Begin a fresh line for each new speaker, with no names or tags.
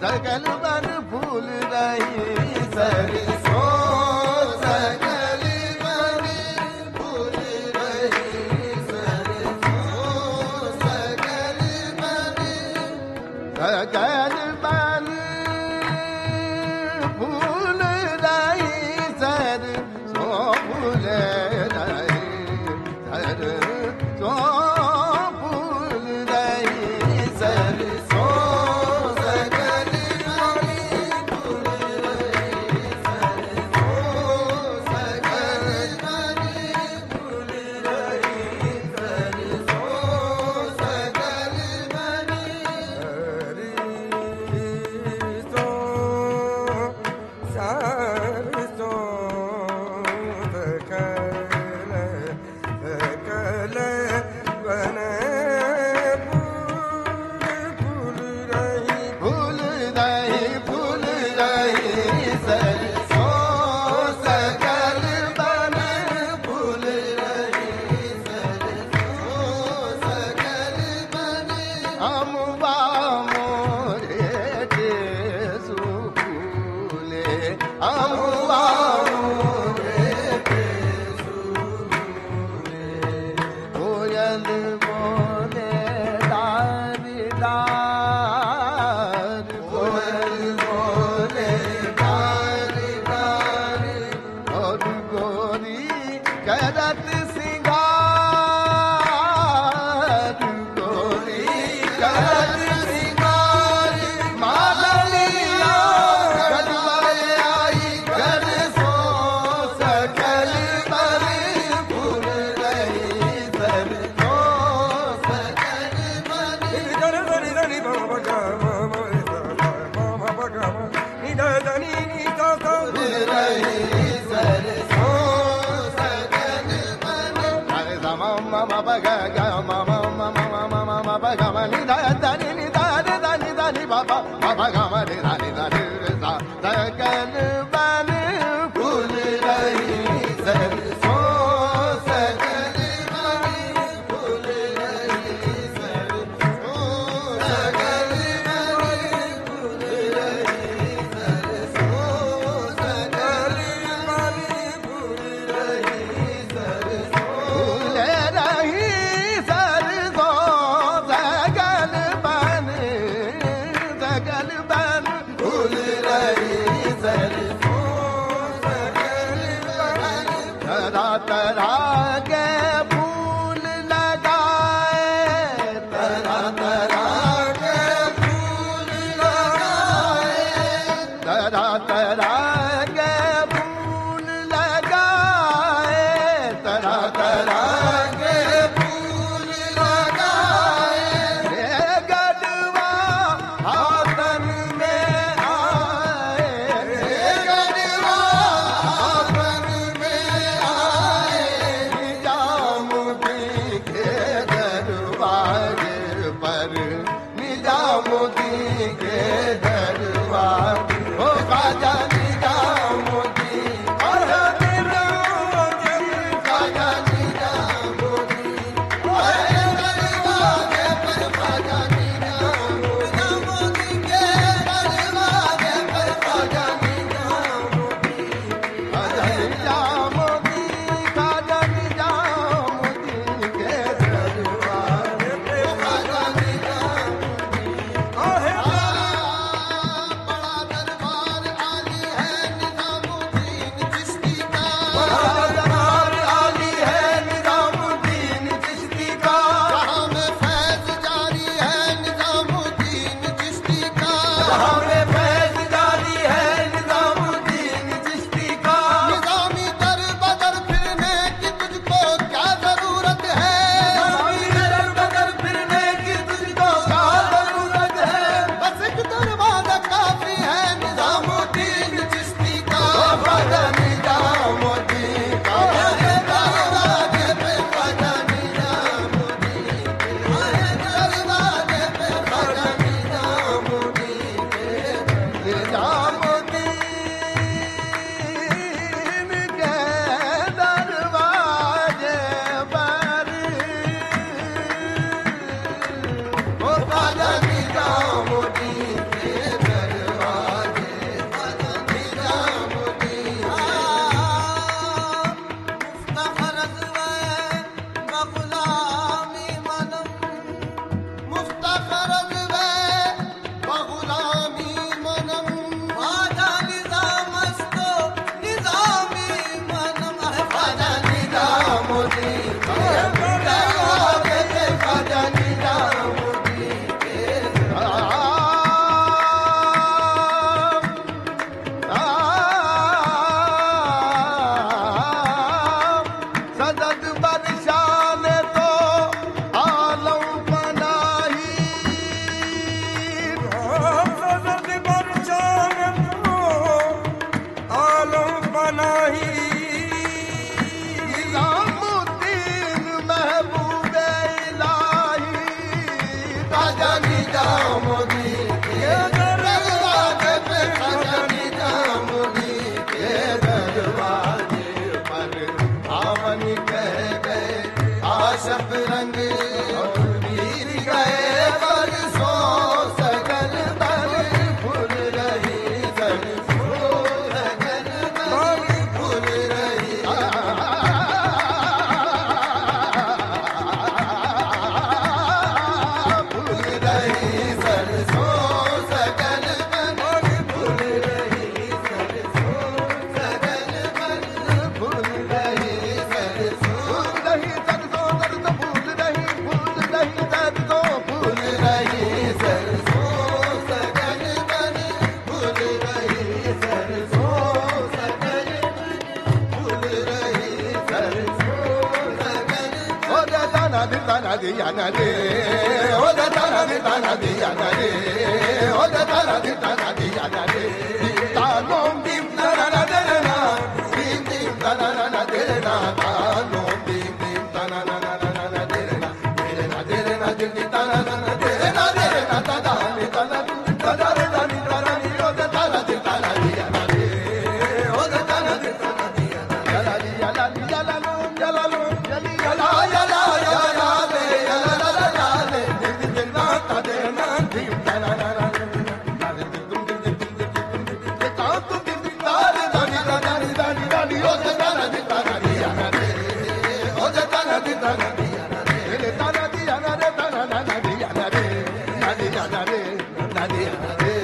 सकल बन फूल रही सरसों सकल बन फूल रही सरसों सकल बन फूल रही सरसों फूल रही सरसों फूल रही सरसों diya na re, o da ta na di ta na diya na re, o da ta na di ta na diya na re. Ta nom dim ta na na de na, dim dim ta na na na de na, ta nom dim dim ta na na na na na de na, de na dim dim ta na na na de na ta da ni ta na ta da re da ni ta na ni o da ta na di ta na diya na re, o da ta na di ta na diya na re. La li ya la li ya la lo ya la lo ya li ya la ya la ya ya le ya la la la ya le dim dim na ta de na dim ta na na na na dim dim dim dim dim dim ta tu dim dim ta re da ni da ni da ni da ni o da ta na di ta na diya na re, o da ta na di ta na diya na re, le ta na diya na re ta na na na diya na re, na diya na re, na diya na re.